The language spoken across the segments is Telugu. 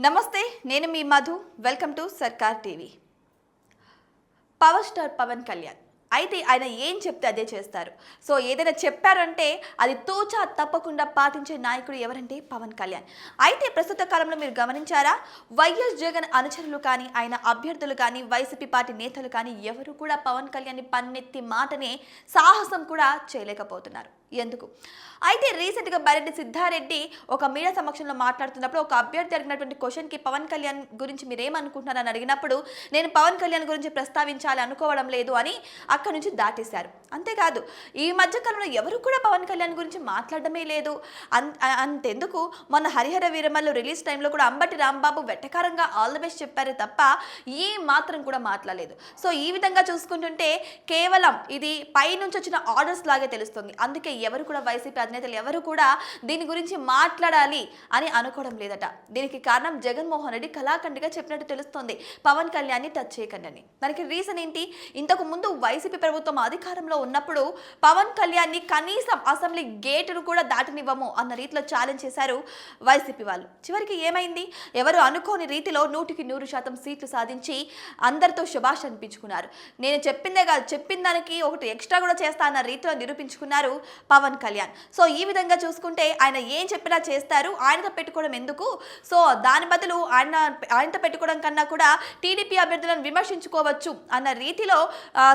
నమస్తే, నేను మీ Madhu. Welcome to Sarkar TV. Power star Pawan Kalyan అయితే ఆయన ఏం చెప్తే అదే చేస్తారు. సో ఏదైనా చెప్పారంటే అది తూచా తప్పకుండా పాటించే నాయకుడు ఎవరంటే పవన్ కళ్యాణ్. అయితే ప్రస్తుత కాలంలో మీరు గమనించారా, వైఎస్ జగన్ అనుచరులు కానీ ఆయన అభ్యర్థులు కానీ వైసీపీ పార్టీ నేతలు కానీ ఎవరు కూడా పవన్ కళ్యాణ్ పన్నెత్తి మాటనే సాహసం కూడా చేయలేకపోతున్నారు. ఎందుకు అయితే రీసెంట్గా బైరెడ్డి సిద్ధారెడ్డి ఒక మీడియా సమక్షంలో మాట్లాడుతున్నప్పుడు ఒక అభ్యర్థి అడిగినటువంటి క్వశ్చన్కి పవన్ కళ్యాణ్ గురించి మీరేమనుకుంటున్నారని అడిగినప్పుడు నేను పవన్ కళ్యాణ్ గురించి ప్రస్తావించాలి అనుకోవడం లేదు అని అక్కడి నుంచి దాటేశారు. అంతేకాదు ఈ మధ్యకాలంలో ఎవరు కూడా పవన్ కళ్యాణ్ గురించి మాట్లాడడమే లేదు. అంతెందుకు మొన్న హరిహర వీరమల్లు రిలీజ్ టైంలో కూడా అంబటి రాంబాబు వెటకారంగా ఆల్ ది బెస్ట్ చెప్పారు తప్ప ఏ మాత్రం కూడా మాట్లాడలేదు. సో ఈ విధంగా చూసుకుంటుంటే కేవలం ఇది పైనుంచి వచ్చిన ఆర్డర్స్ లాగే తెలుస్తుంది. అందుకే ఎవరు కూడా వైసీపీ అధినేతలు ఎవరు కూడా దీని గురించి మాట్లాడాలి అని అనుకోవడం లేదట. దీనికి కారణం జగన్మోహన్ రెడ్డి కళాఖండిగా చెప్పినట్టు తెలుస్తోంది, పవన్ కళ్యాణ్ని టచ్ చేయకండి అని. దానికి రీజన్ ఏంటి? ఇంతకు ముందు వైసీపీ ప్రభుత్వం అధికారంలో ఉన్నప్పుడు పవన్ కళ్యాణ్ని కనీసం అసెంబ్లీ గేటును కూడా దాటనివ్వము అన్న రీతిలో ఛాలెంజ్ చేశారు వైసీపీ వాళ్ళు. చివరికి ఏమైంది? ఎవరు అనుకోని రీతిలో 100% సీట్లు సాధించి అందరితో శుభాష్ అనిపించుకున్నారు. నేను చెప్పిందే కాదు, చెప్పిన దానికి ఒకటి ఎక్స్ట్రా కూడా చేస్తా అన్న రీతిలో నిరూపించుకున్నారు పవన్ కళ్యాణ్. సో ఈ విధంగా చూసుకుంటే ఆయన ఏం చెప్పినా చేస్తారు. ఆయనతో పెట్టుకోవడం ఎందుకు? సో దాని బదులు ఆయనతో పెట్టుకోవడం కన్నా కూడా టీడీపీ అభ్యర్థులను విమర్శించుకోవచ్చు అన్న రీతిలో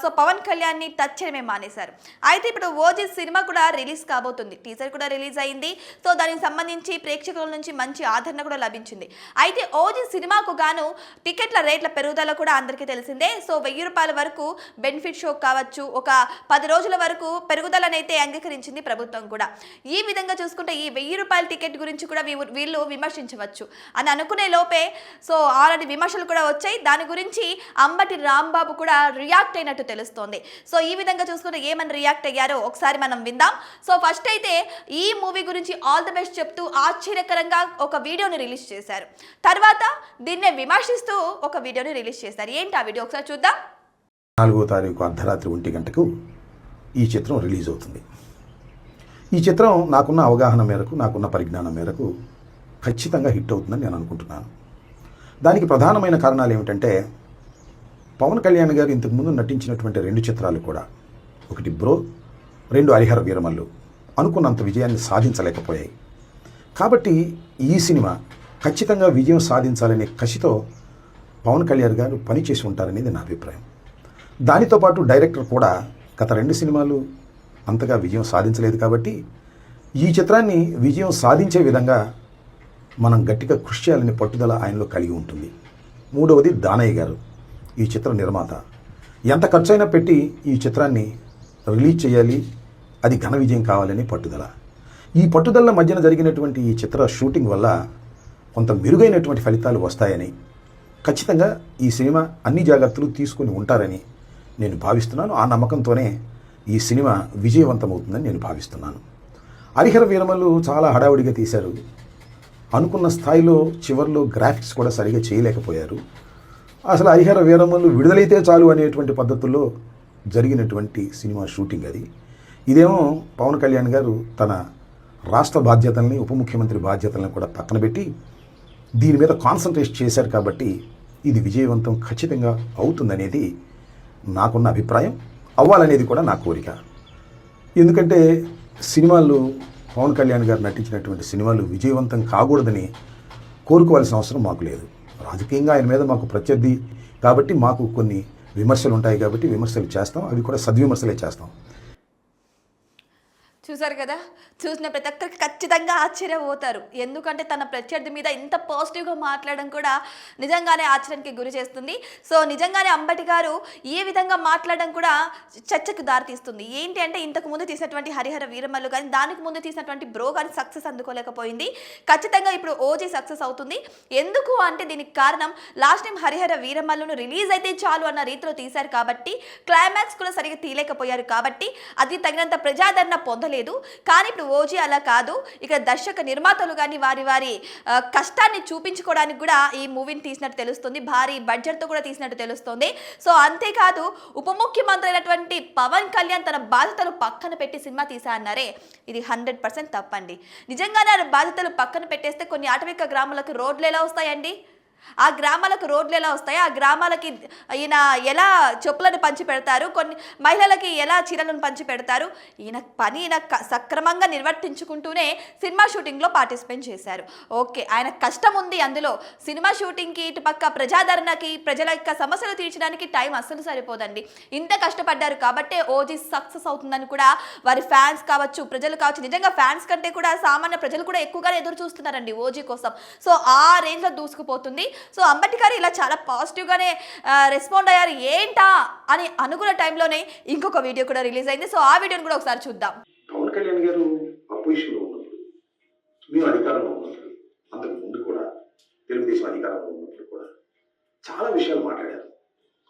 సో పవన్ కళ్యాణ్ని టచ్ చేయడమే మానేశారు. అయితే ఇప్పుడు ఓజీ సినిమా కూడా రిలీజ్ కాబోతుంది. టీజర్ కూడా రిలీజ్ అయింది. సో దానికి సంబంధించి ప్రేక్షకుల నుంచి మంచి ఆదరణ కూడా లభించింది. అయితే ఓజీ సినిమాకు గాను టికెట్ల రేట్ల పెరుగుదల కూడా అందరికీ తెలిసిందే. సో ₹1000 వరకు బెనిఫిట్ షో కావచ్చు, ఒక 10 రోజుల వరకు పెరుగుదలనైతే అంగీకరించింది ప్రభుత్వం కూడా. ఈ విధంగా చూసుకుంటే ఈ ₹1000 టికెట్ గురించి కూడా వీళ్ళు విమర్శించవచ్చు అని అనుకునే లోపే సో ఆల్రెడీ విమర్శలు కూడా వచ్చాయి. దాని గురించి అంబటి రాంబాబు కూడా రియాక్ట్ అయినట్టు తెలుస్తోంది. సో ఈ విధంగా చూసుకుంటే ఏమని రియాక్ట్ అయ్యారో ఒకసారి మనం విందాం. సో ఫస్ట్ అయితే ఈ మూవీ గురించి ఆల్ ది బెస్ట్ చెప్తూ ఆశ్చర్యకరంగా ఒక వీడియోని రిలీజ్ చేశారు. తర్వాత దీన్నే విమర్శిస్తూ ఒక వీడియోని రిలీజ్ చేశారు. ఏంటి ఆ వీడియో ఒకసారి చూద్దాం. 4వ తారీఖు అర్ధరాత్రి 1 గంటకు ఈ చిత్రం రిలీజ్ అవుతుంది. ఈ చిత్రం నాకున్న అవగాహన మేరకు, నాకున్న పరిజ్ఞానం మేరకు ఖచ్చితంగా హిట్ అవుతుందని నేను అనుకుంటున్నాను. దానికి ప్రధానమైన కారణాలు ఏమిటంటే, పవన్ కళ్యాణ్ గారు ఇంతకుముందు నటించినటువంటి 2 చిత్రాలు కూడా, ఒకటి బ్రో, 2 హరిహర వీరమల్లు అనుకున్నంత విజయాన్ని సాధించలేకపోయాయి. కాబట్టి ఈ సినిమా ఖచ్చితంగా విజయం సాధించాలనే కసితో పవన్ కళ్యాణ్ గారు పనిచేసి ఉంటారనేది నా అభిప్రాయం. దానితో పాటు డైరెక్టర్ కూడా గత 2 సినిమాలు అంతగా విజయం సాధించలేదు. కాబట్టి ఈ చిత్రాన్ని విజయం సాధించే విధంగా మనం గట్టిగా కృషి చేయాలని పట్టుదల ఆయనలో కలిగి ఉంటుంది. 3వది దానయ్య గారు, ఈ చిత్ర నిర్మాత. ఎంత ఖర్చైనా పెట్టి ఈ చిత్రాన్ని రిలీజ్ చేయాలి, అది ఘన విజయం కావాలని పట్టుదల. ఈ పట్టుదల మధ్యన జరిగినటువంటి ఈ చిత్ర షూటింగ్ వల్ల కొంత మెరుగైనటువంటి ఫలితాలు వస్తాయని, ఖచ్చితంగా ఈ సినిమా అన్ని జాగ్రత్తలు తీసుకొని ఉంటారని నేను భావిస్తున్నాను. ఆ నమ్మకంతోనే ఈ సినిమా విజయవంతమవుతుందని నేను భావిస్తున్నాను. హరిహర వీరమల్లు చాలా హడావుడిగా తీశారు. అనుకున్న స్థాయిలో చివరిలో గ్రాఫిక్స్ కూడా సరిగా చేయలేకపోయారు. అసలు హరిహర వీరమల్లు విడుదలైతే చాలు అనేటువంటి పద్ధతుల్లో జరిగినటువంటి సినిమా షూటింగ్ అది. ఇదేమో పవన్ కళ్యాణ్ గారు తన రాష్ట్ర బాధ్యతల్ని, ఉప ముఖ్యమంత్రి బాధ్యతలను కూడా పక్కన పెట్టి దీని మీద కాన్సన్ట్రేట్ చేశారు. కాబట్టి ఇది విజయవంతం ఖచ్చితంగా అవుతుందనేది నాకున్న అభిప్రాయం, అవ్వాలనేది కూడా నా కోరిక. ఎందుకంటే సినిమాలు, పవన్ కళ్యాణ్ గారు నటించినటువంటి సినిమాలు విజయవంతం కాకూడదని కోరుకోవాల్సిన అవసరం మాకు లేదు. రాజకీయంగా ఆయన మీద మాకు ప్రత్యర్థి కాబట్టి మాకు కొన్ని విమర్శలు ఉంటాయి. కాబట్టి విమర్శలు చేస్తాం, అవి కూడా సద్విమర్శలే చేస్తాం. చూసారు కదా, చూసిన ప్రతి ఒక్కరికి ఖచ్చితంగా ఆశ్చర్యపోతారు. ఎందుకంటే తన ప్రత్యర్థి మీద ఇంత పాజిటివ్గా మాట్లాడడం కూడా నిజంగానే ఆశ్చర్యానికి గురి చేస్తుంది. సో నిజంగానే అంబటి గారు ఏ విధంగా మాట్లాడడం కూడా చర్చకు దారితీస్తుంది. ఏంటి అంటే, ఇంతకు ముందు తీసినటువంటి హరిహర వీరమల్లు కానీ, దానికి ముందు తీసినటువంటి బ్రో కానీ సక్సెస్ అందుకోలేకపోయింది. ఖచ్చితంగా ఇప్పుడు ఓజీ సక్సెస్ అవుతుంది. ఎందుకు అంటే దీనికి కారణం, లాస్ట్ టైం హరిహర వీరమల్లును రిలీజ్ అయితే చాలు అన్న రీతిలో తీశారు కాబట్టి, క్లైమాక్స్ కూడా సరిగ్గా తీయలేకపోయారు కాబట్టి, అది తగినంత ప్రజాదరణ పొందలేదు. లేదు. కానీ ఇప్పుడు ఓజీ అలా కాదు. ఇక్కడ దర్శక నిర్మాతలు కానీ వారి వారి కష్టాన్ని చూపించుకోవడానికి కూడా ఈ మూవీని తీసినట్టు తెలుస్తుంది. భారీ బడ్జెట్తో కూడా తీసినట్టు తెలుస్తుంది. సో అంతేకాదు ఉప ముఖ్యమంత్రి అయినటువంటి పవన్ కళ్యాణ్ తన బాధ్యతలు పక్కన పెట్టి సినిమా తీసా అన్నారే, ఇది 100% తప్పండి. నిజంగానే ఆ బాధ్యతలు పక్కన పెట్టేస్తే కొన్ని ఆటవిక గ్రామాలకు రోడ్లు ఎలా వస్తాయండి? ఆ గ్రామాలకు రోడ్లు ఎలా వస్తాయి? ఆ గ్రామాలకి ఈయన ఎలా చెప్పులను పంచి పెడతారు? కొన్ని మహిళలకి ఎలా చీరలను పంచి పెడతారు? ఈయన సక్రమంగా నిర్వర్తించుకుంటూనే సినిమా షూటింగ్లో పార్టిసిపేట్ చేశారు. ఓకే, ఆయన కష్టం ఉంది అందులో. సినిమా షూటింగ్కి ఇటుపక్క ప్రజాదరణకి ప్రజల యొక్క సమస్యలు తీర్చడానికి టైం అస్సలు సరిపోదండి. ఇంత కష్టపడ్డారు కాబట్టే ఓజీ సక్సెస్ అవుతుందని కూడా వారి ఫ్యాన్స్ కావచ్చు, ప్రజలు కావచ్చు, నిజంగా ఫ్యాన్స్ కంటే కూడా సామాన్య ప్రజలు కూడా ఎక్కువగానే ఎదురు చూస్తున్నారండి ఓజీ కోసం. సో ఆ రేంజ్లో దూసుకుపోతుంది. సో అంబటి గారు ఇలా చాలా పాజిటివ్గానే రెస్పాండ్ అయ్యారు. ఏంటా అని అనుకున్న టైంలోనే ఇంకొక వీడియో కూడా రిలీజ్ అయింది. సో ఆ వీడియోని కూడా ఒకసారి చూద్దాం. పవన్ కళ్యాణ్ గారు అపోజిషన్లో ఉన్నప్పుడు, మేము అధికారంలో ఉన్నప్పుడు, అంతకు ముందు కూడా తెలుగుదేశం అధికారంలో ఉన్నప్పుడు కూడా చాలా విషయాలు మాట్లాడారు.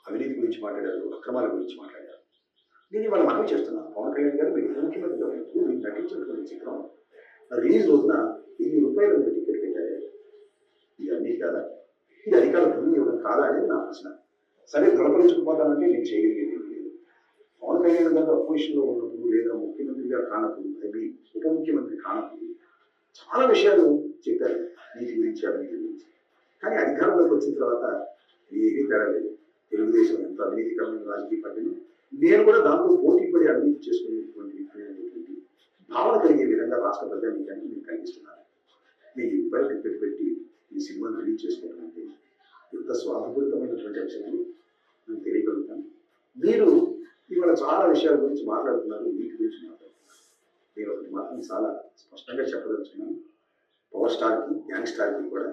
అవినీతి గురించి మాట్లాడారు, అక్రమాల గురించి మాట్లాడారు. నేను ఇవాళ మనవి చేస్తున్నాను, పవన్ కళ్యాణ్ గారు మీరు ముఖ్యమంత్రిగా ఉన్నప్పుడు మీరు నటించినటువంటి చిత్రం రిలీజ్ రోజున ₹1000 మీరు టికెట్ పెట్టారు. ఇది అవినీతి కాదా? ఇది అధికారం దుర్వినియోగం కాదా అనేది నా ప్రశ్న. సరే, దొరకరించుకుపోతానంటే నేను చేయగలిగేది లేదు. పవన్ కళ్యాణ్ గారు అపోజిషన్లో ఉన్నప్పుడు లేదా ముఖ్యమంత్రిగా కానప్పుడు, అది ఉప ముఖ్యమంత్రి కానప్పుడు చాలా విషయాలు చెప్పారు నీతి గురించి, అవినీతి గురించి. కానీ అధికారంలోకి వచ్చిన తర్వాత ఏమీ తేడా లేదు. తెలుగుదేశం ఎంత అవినీతికరమైన రాజకీయ పార్టీని, నేను కూడా దాంతో పోటీ పడి అవినీతి చేసుకునేటువంటి భావన కలిగే విధంగా రాష్ట్ర ప్రజానీకాన్ని నేను కలిగిస్తున్నాను. మీకు బయట టికెట్ పెట్టి ఈ సినిమాను రిలీజ్ చేసుకోవడం అంటే ఎంత స్వార్థపూరితమైనటువంటి విషయాన్ని నేను తెలియగలుగుతాను. మీరు ఇవాళ చాలా విషయాల గురించి మాట్లాడుతున్నారు, వీటి గురించి మాట్లాడుతున్నారు. నేను ఒకటి మాత్రం చాలా స్పష్టంగా చెప్పదలుచుకున్నాను. పవర్ స్టార్కి, గ్యాంగ్ స్టార్కి కూడా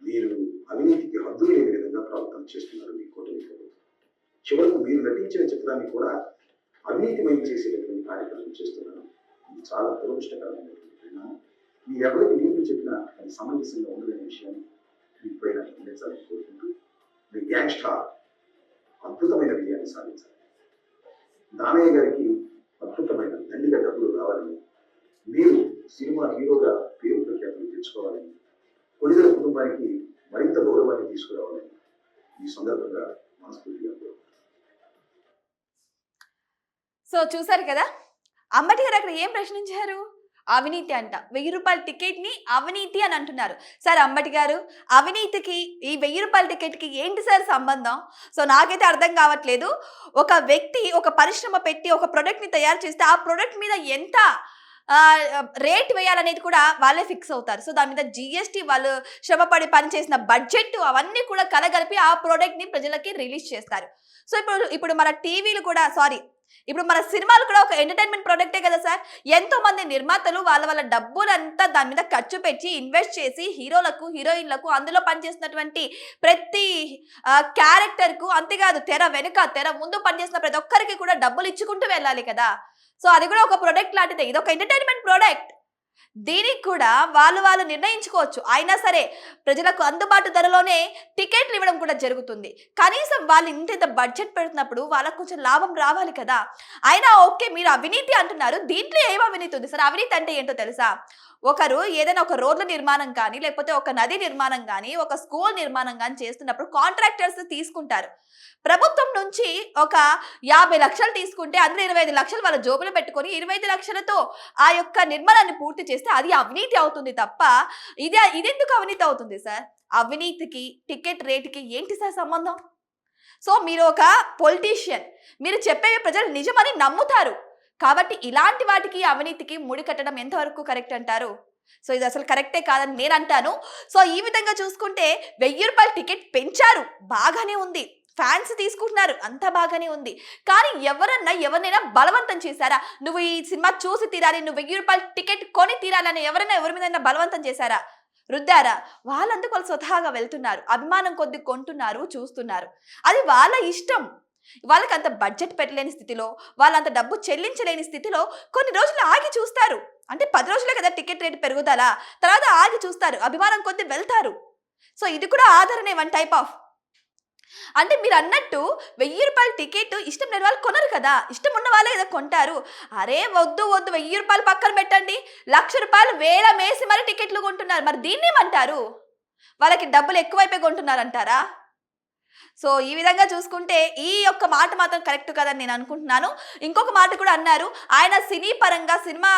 మీరు అవినీతికి హద్దులు లేని విధంగా ప్రవర్తన చేస్తున్నారు మీ కూటమి ప్రభుత్వం. చివరకు మీరు నటించిన చిత్రాన్ని కూడా అవినీతిమయం చేసేటటువంటి కార్యక్రమం చేస్తున్నారు. ఇది చాలా దురదృష్టకరమైనటువంటి పరిణామం. మీరు ఎవరికి నీళ్ళు చెప్పినా అది సమంజసంగా ఉండదనే విషయాన్ని మీపైన ఖండించాలని కోరుకుంటూ, మీ గ్యాంగ్ స్టార్ అద్భుతమైన విజయాన్ని సాధించాలి. దానయ్య గారికి అద్భుతమైన దండిగా డబ్బులు రావాలని, మీరు సినిమా హీరోగా పేరు ప్రఖ్యాతులు తెచ్చుకోవాలని, కొడిదల కుటుంబానికి మరింత గౌరవాన్ని తీసుకురావాలని ఈ సందర్భంగా మనస్ఫూర్తిగా కోరుకుంటున్నాను. సో చూసారు కదా, అంబటి గారు అక్కడ ఏం ప్రశ్నించారు? అవినీతి అంట. ₹1000 టికెట్ని అవినీతి అని అంటున్నారు. సార్ అంబటి గారు, అవినీతికి ఈ ₹1000 టికెట్కి ఏంటి సార్ సంబంధం? సో నాకైతే అర్థం కావట్లేదు. ఒక వ్యక్తి ఒక పరిశ్రమ పెట్టి ఒక ప్రోడక్ట్ని తయారు చేస్తే ఆ ప్రోడక్ట్ మీద ఎంత రేట్ వేయాలనేది కూడా వాళ్ళే ఫిక్స్ అవుతారు. సో దాని మీద GST, వాళ్ళు శ్రమపడి పనిచేసిన బడ్జెట్ అవన్నీ కూడా కలగలిపి ఆ ప్రోడక్ట్ని ప్రజలకి రిలీజ్ చేస్తారు. సో ఇప్పుడు మన టీవీలు కూడా ఇప్పుడు మన సినిమాలు కూడా ఒక ఎంటర్టైన్మెంట్ ప్రోడక్టే కదా సార్. ఎంతో మంది నిర్మాతలు వాళ్ళ డబ్బులంతా దాని మీద ఖర్చు పెట్టి ఇన్వెస్ట్ చేసి హీరోలకు, హీరోయిన్లకు, అందులో పనిచేసినటువంటి ప్రతి క్యారెక్టర్కు, అంతేకాదు తెర వెనుక, తెర ముందు పనిచేసిన ప్రతి ఒక్కరికి కూడా డబ్బులు ఇచ్చుకుంటూ వెళ్ళాలి కదా. సో అది కూడా ఒక ప్రోడక్ట్ లాంటిదే. ఇది ఒక ఎంటర్టైన్మెంట్ ప్రోడక్ట్. దీనికి కూడా వాళ్ళు నిర్ణయించుకోవచ్చు. అయినా సరే ప్రజలకు అందుబాటు ధరలోనే టికెట్లు ఇవ్వడం కూడా జరుగుతుంది. కనీసం వాళ్ళు ఇంత బడ్జెట్ పెడుతున్నప్పుడు వాళ్ళకు కొంచెం లాభం రావాలి కదా. అయినా ఓకే, మీరు అవినీతి అంటున్నారు, దీంట్లో ఏం అవినీతి ఉంది సార్? అవినీతి అంటే ఏంటో తెలుసా? ఒకరు ఏదైనా ఒక రోడ్ల నిర్మాణం కానీ, లేకపోతే ఒక నది నిర్మాణం కానీ, ఒక స్కూల్ నిర్మాణం కానీ చేస్తున్నప్పుడు కాంట్రాక్టర్స్ తీసుకుంటారు. ప్రభుత్వం నుంచి ఒక 50 లక్షలు తీసుకుంటే అందులో 25 లక్షలు వాళ్ళ జోబులో పెట్టుకొని 25 లక్షలతో ఆ యొక్క నిర్మాణాన్ని పూర్తి చేస్తే అది అవినీతి అవుతుంది తప్ప ఇదెందుకు అవినీతి అవుతుంది సార్? అవినీతికి టికెట్ రేటుకి ఏంటి సార్ సంబంధం? సో మీరు ఒక పొలిటీషియన్, మీరు చెప్పేవి ప్రజలు నిజమని నమ్ముతారు కాబట్టి ఇలాంటి వాటికి అవినీతికి ముడి కట్టడం ఎంతవరకు కరెక్ట్ అంటారు? సో ఇది అసలు కరెక్టే కాదని నేను అంటాను. సో ఈ విధంగా చూసుకుంటే ₹1000 టికెట్ పెంచారు, బాగానే ఉంది. ఫ్యాన్స్ తీసుకుంటున్నారు, అంతా బాగానే ఉంది. కానీ ఎవరినైనా బలవంతం చేశారా? నువ్వు ఈ సినిమా చూసి తీరాలి, నువ్వు ₹1000 టికెట్ కొని తీరాలని ఎవరి మీద బలవంతం చేశారా? రుద్దారా? వాళ్ళందుకు వాళ్ళు స్వతహాగా వెళ్తున్నారు, అభిమానం కొద్ది కొంటున్నారు, చూస్తున్నారు. అది వాళ్ళ ఇష్టం. వాళ్ళకి అంత బడ్జెట్ పెట్టలేని స్థితిలో, వాళ్ళంత డబ్బు చెల్లించలేని స్థితిలో కొన్ని రోజులు ఆగి చూస్తారు. అంటే 10 రోజులే కదా టికెట్ రేటు పెరుగుదల, తర్వాత ఆగి చూస్తారు, అభిమానం కొద్ది వెళ్తారు. సో ఇది కూడా ఆదరణే, వన్ టైప్ ఆఫ్. అంటే మీరు అన్నట్టు 1000 రూపాయల టికెట్ ఇష్టం లేని వాళ్ళు కొనరు కదా, ఇష్టం ఉన్న వాళ్ళే కదా కొంటారు. అరే వద్దు వద్దు 1000 రూపాయలు పక్కన పెట్టండి, 1,00,000 రూపాయలు వేల మేసి మరి టికెట్లు కొంటున్నారు, మరి దీన్నేమంటారు? వాళ్ళకి డబ్బులు ఎక్కువైపోయి కొంటున్నారంటారా? సో ఈ విధంగా చూసుకుంటే ఈ యొక్క మాట మాత్రం కరెక్ట్ కదని నేను అనుకుంటున్నాను. ఇంకొక మాట కూడా అన్నారు, ఆయన సినీ పరంగా, సినిమా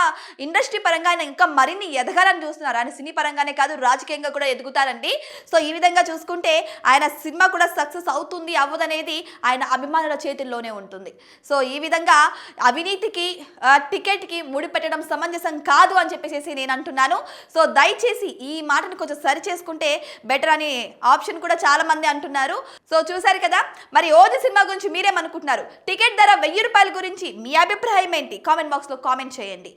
ఇండస్ట్రీ పరంగా ఆయన ఇంకా మరిన్ని ఎదగాలని చూస్తున్నారు. ఆయన సినీ పరంగానే కాదు, రాజకీయంగా కూడా ఎదుగుతారండి. సో ఈ విధంగా చూసుకుంటే ఆయన సినిమా కూడా సక్సెస్ అవుతుంది అవ్వదనేది ఆయన అభిమానుల చేతుల్లోనే ఉంటుంది. సో ఈ విధంగా అవినీతికి టికెట్కి ముడిపెట్టడం సమంజసం కాదు అని చెప్పేసి నేను అంటున్నాను. సో దయచేసి ఈ మాటను కొంచెం సరి చేసుకుంటే బెటర్ అని ఆప్షన్ కూడా చాలా మంది అంటున్నారు. సో చూసారు కదా, మరి ఓజీ సినిమా గురించి మీరేమనుకుంటున్నారు? టికెట్ ధర 1000 రూపాయల గురించి మీ అభిప్రాయం ఏంటి? కామెంట్ బాక్స్లో కామెంట్ చేయండి.